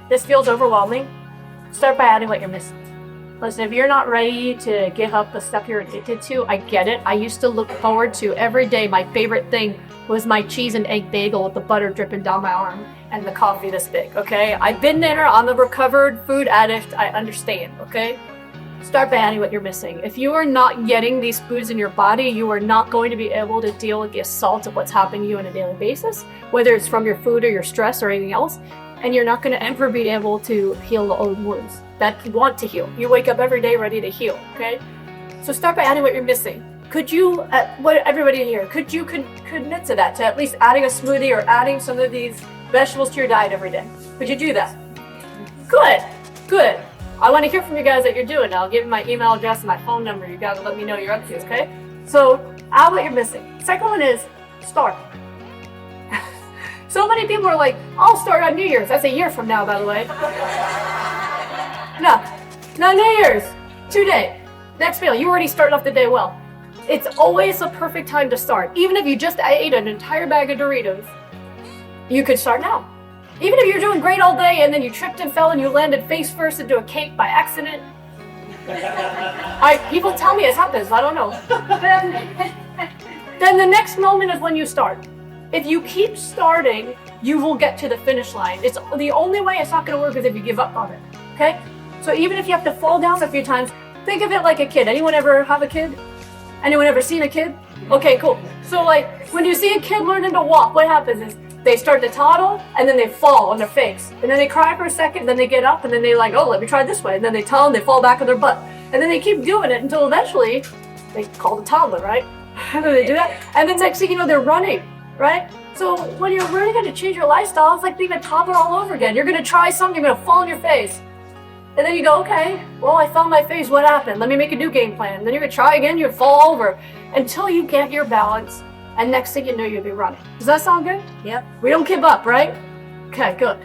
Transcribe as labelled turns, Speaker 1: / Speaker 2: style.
Speaker 1: this feels overwhelming, start by adding what you're missing. Listen, if you're not ready to give up the stuff you're addicted to, I get it. I used to look forward to every day. My favorite thing was my cheese and egg bagel with the butter dripping down my arm and the coffee this big, okay? I've been there. I'm a recovered food addict. I understand, okay? Start by adding what you're missing. If you are not getting these foods in your body, you are not going to be able to deal with the assault of what's happening to you on a daily basis, whether it's from your food or your stress or anything else, and you're not going to ever be able to heal the old wounds that you want to heal. You wake up every day ready to heal, okay? So start by adding what you're missing. Could you, everybody here, could you commit to that, to at least adding a smoothie or adding some of these vegetables to your diet every day? Could you do that? Good, good. I want to hear from you guys that you're doing. I'll give you my email address and my phone number. You guys let me know you're up to, okay? So add what you're missing. Second one is start. So many people are like, I'll start on New Year's. That's a year from now, by the way. No, New Year's, today, next meal. You already started off the day well. It's always the perfect time to start. Even if you just ate an entire bag of Doritos, you could start now. Even if you're doing great all day and then you tripped and fell and you landed face first into a cake by accident. People tell me it happens, I don't know. Then the next moment is when you start. If you keep starting, you will get to the finish line. It's the only way it's not going to work is if you give up on it, okay? So even if you have to fall down a few times, think of it like a kid. Anyone ever have a kid? Anyone ever seen a kid? Okay, cool. So like when you see a kid learning to walk, what happens is they start to toddle and then they fall on their face. And then they cry for a second, then they get up and then they like, oh, let me try this way. And then they toddle and they fall back on their butt. And then they keep doing it until eventually they call the toddler, right? And then they do that. And then next thing you know, they're running, right? So when you're really going to change your lifestyle, it's like being a toddler all over again. You're going to try something, you're going to fall on your face. And then you go, okay, well, I fell on my face, what happened? Let me make a new game plan. And then you're going to try again, you fall over until you get your balance. And next thing you know, you'll be running. Does that sound good?
Speaker 2: Yep.
Speaker 1: We don't give up, right? Okay, good.